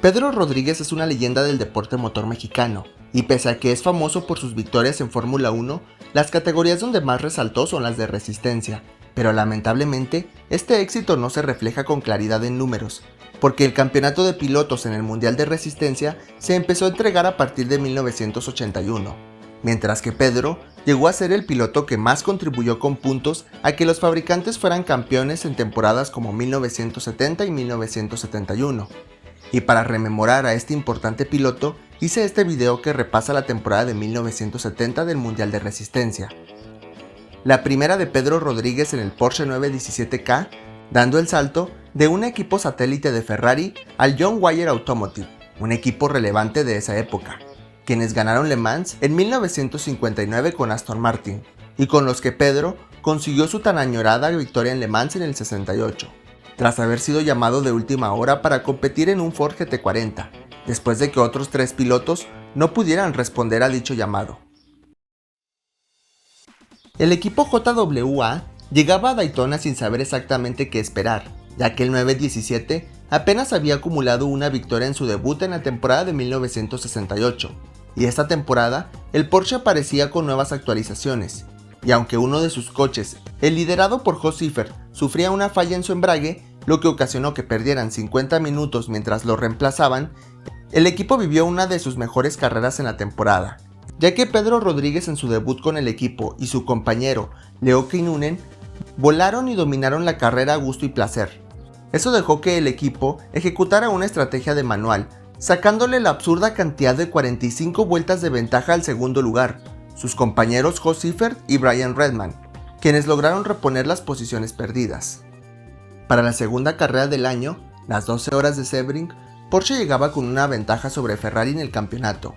Pedro Rodríguez es una leyenda del deporte motor mexicano, y pese a que es famoso por sus victorias en Fórmula 1, las categorías donde más resaltó son las de resistencia, pero lamentablemente este éxito no se refleja con claridad en números, porque el campeonato de pilotos en el Mundial de Resistencia se empezó a entregar a partir de 1981, mientras que Pedro llegó a ser el piloto que más contribuyó con puntos a que los fabricantes fueran campeones en temporadas como 1970 y 1971. Y para rememorar a este importante piloto, hice este video que repasa la temporada de 1970 del Mundial de Resistencia. La primera de Pedro Rodríguez en el Porsche 917K, dando el salto de un equipo satélite de Ferrari al John Wyer Automotive, un equipo relevante de esa época, quienes ganaron Le Mans en 1959 con Aston Martin, y con los que Pedro consiguió su tan añorada victoria en Le Mans en el 68. Tras haber sido llamado de última hora para competir en un Ford GT40, después de que otros 3 pilotos no pudieran responder a dicho llamado. El equipo JWA llegaba a Daytona sin saber exactamente qué esperar, ya que el 917 apenas había acumulado una victoria en su debut en la temporada de 1968, y esta temporada el Porsche aparecía con nuevas actualizaciones, y aunque uno de sus coches, el liderado por Joe Siffert, sufría una falla en su embrague, lo que ocasionó que perdieran 50 minutos mientras lo reemplazaban, el equipo vivió una de sus mejores carreras en la temporada, ya que Pedro Rodríguez en su debut con el equipo y su compañero Leo Kinnunen volaron y dominaron la carrera a gusto y placer. Eso dejó que el equipo ejecutara una estrategia de manual, sacándole la absurda cantidad de 45 vueltas de ventaja al segundo lugar, sus compañeros Joe Siffert y Brian Redman, quienes lograron reponer las posiciones perdidas. Para la segunda carrera del año, las 12 horas de Sebring, Porsche llegaba con una ventaja sobre Ferrari en el campeonato,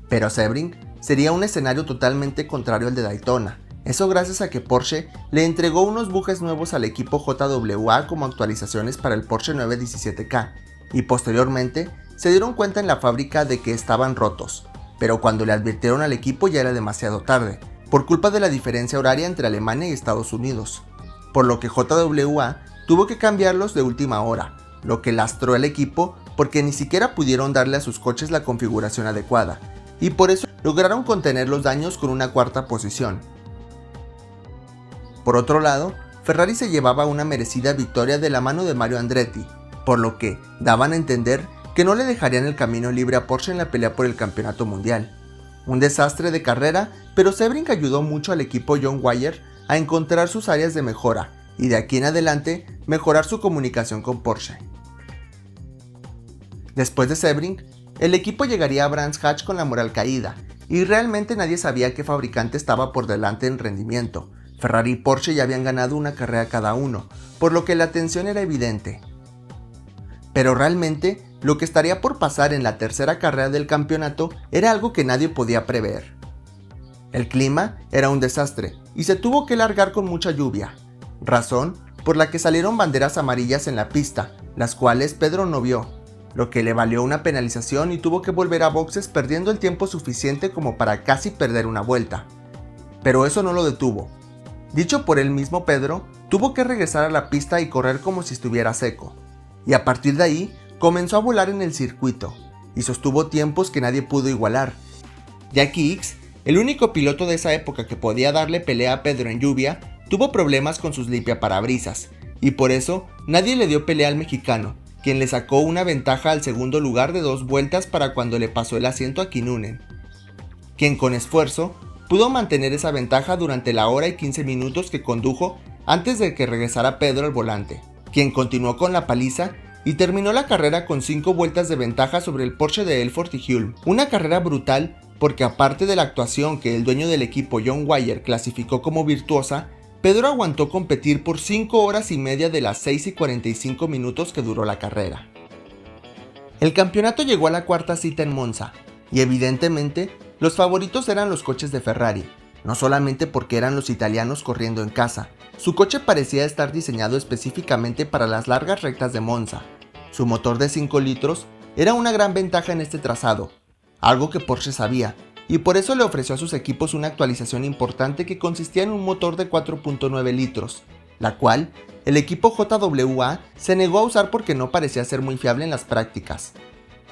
pero Sebring sería un escenario totalmente contrario al de Daytona, eso gracias a que Porsche le entregó unos bujes nuevos al equipo JWA como actualizaciones para el Porsche 917K, y posteriormente se dieron cuenta en la fábrica de que estaban rotos, pero cuando le advirtieron al equipo ya era demasiado tarde, por culpa de la diferencia horaria entre Alemania y Estados Unidos, por lo que JWA tuvo que cambiarlos de última hora, lo que lastró al equipo porque ni siquiera pudieron darle a sus coches la configuración adecuada, y por eso lograron contener los daños con una cuarta posición. Por otro lado, Ferrari se llevaba una merecida victoria de la mano de Mario Andretti, por lo que daban a entender que no le dejarían el camino libre a Porsche en la pelea por el campeonato mundial. Un desastre de carrera, pero Sebring ayudó mucho al equipo John Wyer a encontrar sus áreas de mejora, y de aquí en adelante mejorar su comunicación con Porsche. Después de Sebring, el equipo llegaría a Brands Hatch con la moral caída, y realmente nadie sabía qué fabricante estaba por delante en rendimiento. Ferrari y Porsche ya habían ganado una carrera cada uno, por lo que la tensión era evidente. Pero realmente, lo que estaría por pasar en la tercera carrera del campeonato era algo que nadie podía prever. El clima era un desastre, y se tuvo que largar con mucha lluvia, razón por la que salieron banderas amarillas en la pista, las cuales Pedro no vio, lo que le valió una penalización y tuvo que volver a boxes perdiendo el tiempo suficiente como para casi perder una vuelta. Pero eso no lo detuvo. Dicho por el mismo Pedro, tuvo que regresar a la pista y correr como si estuviera seco, y a partir de ahí comenzó a volar en el circuito, y sostuvo tiempos que nadie pudo igualar. Jackie Ickx, el único piloto de esa época que podía darle pelea a Pedro en lluvia, tuvo problemas con sus limpiaparabrisas, y por eso nadie le dio pelea al mexicano, quien le sacó una ventaja al segundo lugar de 2 vueltas para cuando le pasó el asiento a Kinnunen, quien con esfuerzo pudo mantener esa ventaja durante la hora y 15 minutos que condujo antes de que regresara Pedro al volante, quien continuó con la paliza y terminó la carrera con 5 vueltas de ventaja sobre el Porsche de Elfort y Hulme. Una carrera brutal porque aparte de la actuación que el dueño del equipo John Wyer clasificó como virtuosa, Pedro aguantó competir por 5 horas y media de las 6 y 45 minutos que duró la carrera. El campeonato llegó a la cuarta cita en Monza, y evidentemente los favoritos eran los coches de Ferrari, no solamente porque eran los italianos corriendo en casa, su coche parecía estar diseñado específicamente para las largas rectas de Monza. Su motor de 5 litros era una gran ventaja en este trazado, algo que Porsche sabía, y por eso le ofreció a sus equipos una actualización importante que consistía en un motor de 4.9 litros, la cual el equipo JWA se negó a usar porque no parecía ser muy fiable en las prácticas.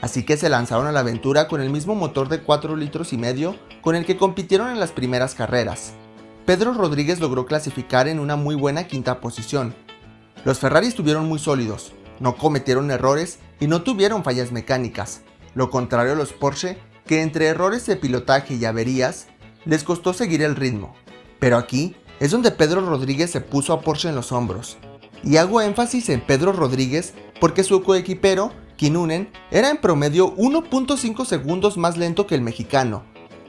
así que se lanzaron a la aventura con el mismo motor de 4,5 litros con el que compitieron en las primeras carreras. Pedro Rodríguez logró clasificar en una muy buena quinta posición. Los Ferrari estuvieron muy sólidos, no cometieron errores y no tuvieron fallas mecánicas, lo contrario a los Porsche, que entre errores de pilotaje y averías, les costó seguir el ritmo. Pero aquí es donde Pedro Rodríguez se puso a Porsche en los hombros. Y hago énfasis en Pedro Rodríguez porque su coequipero, Kinnunen, era en promedio 1.5 segundos más lento que el mexicano,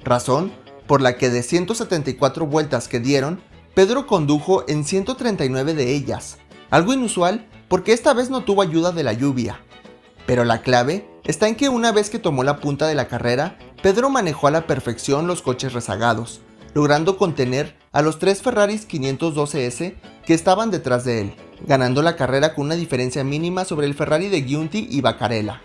razón por la que de 174 vueltas que dieron, Pedro condujo en 139 de ellas, algo inusual porque esta vez no tuvo ayuda de la lluvia. Pero la clave está en que una vez que tomó la punta de la carrera, Pedro manejó a la perfección los coches rezagados, logrando contener a los 3 Ferraris 512S que estaban detrás de él, ganando la carrera con una diferencia mínima sobre el Ferrari de Giunti y Vaccarella.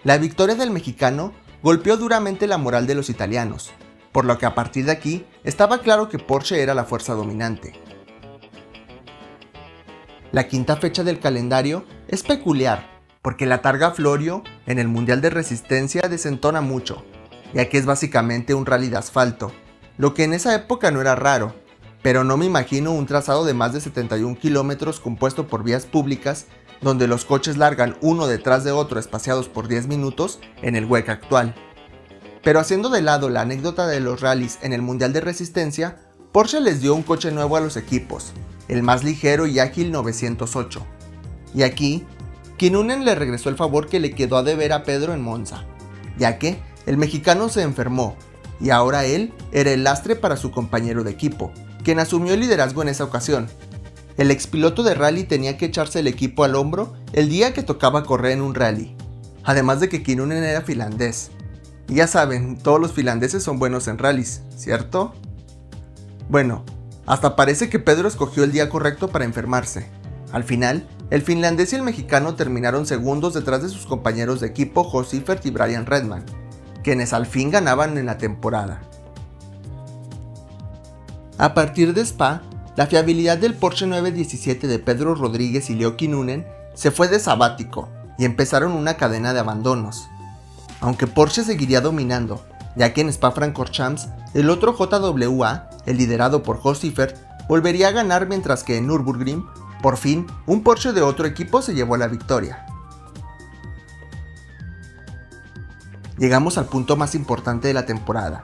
La victoria del mexicano golpeó duramente la moral de los italianos, por lo que a partir de aquí estaba claro que Porsche era la fuerza dominante. La quinta fecha del calendario es peculiar, porque la Targa Florio en el Mundial de Resistencia desentona mucho, ya que es básicamente un rally de asfalto, lo que en esa época no era raro, pero no me imagino un trazado de más de 71 kilómetros compuesto por vías públicas, donde los coches largan uno detrás de otro espaciados por 10 minutos en el WEC actual. Pero haciendo de lado la anécdota de los rallies en el Mundial de Resistencia, Porsche les dio un coche nuevo a los equipos, el más ligero y ágil 908. Y aquí, Kinnunen le regresó el favor que le quedó a deber a Pedro en Monza, ya que el mexicano se enfermó, y ahora él era el lastre para su compañero de equipo, quien asumió el liderazgo en esa ocasión. El expiloto de rally tenía que echarse el equipo al hombro el día que tocaba correr en un rally, además de que Kinnunen era finlandés. Y ya saben, todos los finlandeses son buenos en rallies, ¿cierto? Bueno, hasta parece que Pedro escogió el día correcto para enfermarse. Al final, el finlandés y el mexicano terminaron segundos detrás de sus compañeros de equipo Jo Siffert y Brian Redman, quienes al fin ganaban en la temporada. A partir de Spa, la fiabilidad del Porsche 917 de Pedro Rodríguez y Leo Kinnunen se fue de sabático y empezaron una cadena de abandonos. Aunque Porsche seguiría dominando, ya que en Spa-Francorchamps el otro JWA, el liderado por Jo Siffert, volvería a ganar, mientras que en Nürburgring, por fin, un Porsche de otro equipo se llevó la victoria. Llegamos al punto más importante de la temporada,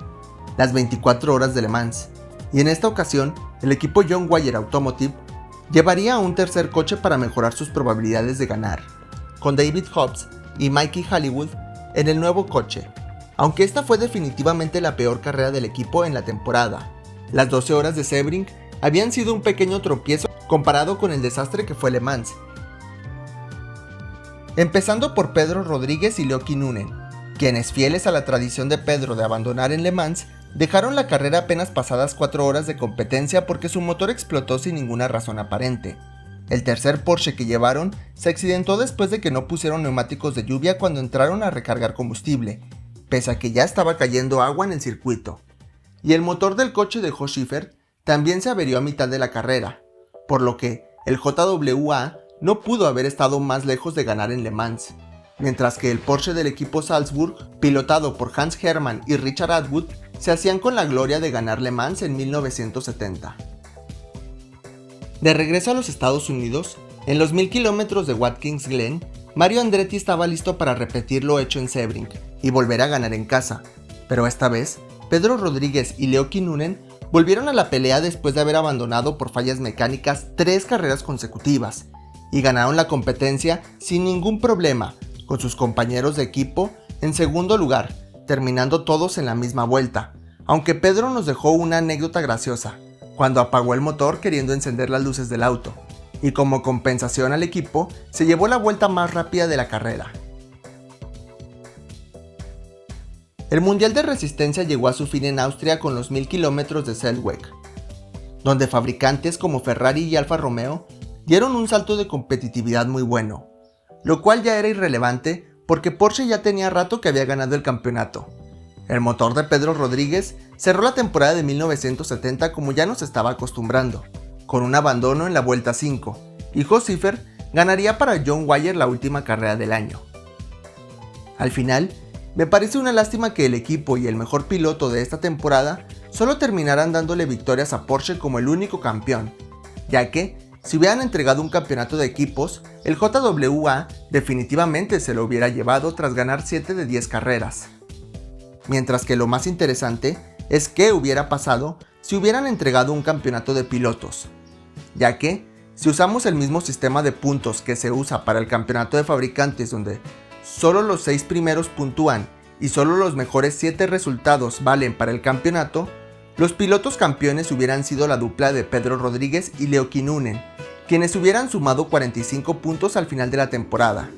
las 24 horas de Le Mans, y en esta ocasión el equipo John Wyer Automotive llevaría a un tercer coche para mejorar sus probabilidades de ganar, con David Hobbs y Mikey Hollywood en el nuevo coche, aunque esta fue definitivamente la peor carrera del equipo en la temporada. Las 12 horas de Sebring habían sido un pequeño tropiezo comparado con el desastre que fue Le Mans. Empezando por Pedro Rodríguez y Leo Kinnunen, quienes, fieles a la tradición de Pedro de abandonar en Le Mans, dejaron la carrera apenas pasadas 4 horas de competencia porque su motor explotó sin ninguna razón aparente. El tercer Porsche que llevaron se accidentó después de que no pusieron neumáticos de lluvia cuando entraron a recargar combustible, pese a que ya estaba cayendo agua en el circuito. Y el motor del coche de Jo Siffert también se averió a mitad de la carrera, por lo que el JWA no pudo haber estado más lejos de ganar en Le Mans, mientras que el Porsche del equipo Salzburg, pilotado por Hans Hermann y Richard Atwood, se hacían con la gloria de ganar Le Mans en 1970. De regreso a los Estados Unidos, en los 1000 kilómetros de Watkins Glen, Mario Andretti estaba listo para repetir lo hecho en Sebring y volver a ganar en casa, pero esta vez, Pedro Rodríguez y Leo Kinnunen volvieron a la pelea después de haber abandonado por fallas mecánicas 3 carreras consecutivas, y ganaron la competencia sin ningún problema, con sus compañeros de equipo en segundo lugar, terminando todos en la misma vuelta, aunque Pedro nos dejó una anécdota graciosa, cuando apagó el motor queriendo encender las luces del auto, y como compensación al equipo, se llevó la vuelta más rápida de la carrera. El Mundial de Resistencia llegó a su fin en Austria con los 1000 kilómetros de Zellweger, donde fabricantes como Ferrari y Alfa Romeo dieron un salto de competitividad muy bueno, lo cual ya era irrelevante porque Porsche ya tenía rato que había ganado el campeonato. El motor de Pedro Rodríguez cerró la temporada de 1970 como ya nos estaba acostumbrando, con un abandono en la vuelta 5, y Jo Siffert ganaría para John Wyer la última carrera del año. Al final, me parece una lástima que el equipo y el mejor piloto de esta temporada solo terminaran dándole victorias a Porsche como el único campeón, ya que, si hubieran entregado un campeonato de equipos, el JWA definitivamente se lo hubiera llevado tras ganar 7 de 10 carreras. Mientras que lo más interesante es qué hubiera pasado si hubieran entregado un campeonato de pilotos, ya que, si usamos el mismo sistema de puntos que se usa para el campeonato de fabricantes donde solo los 6 primeros puntúan y solo los mejores 7 resultados valen para el campeonato, los pilotos campeones hubieran sido la dupla de Pedro Rodríguez y Leo Kinnunen, quienes hubieran sumado 45 puntos al final de la temporada.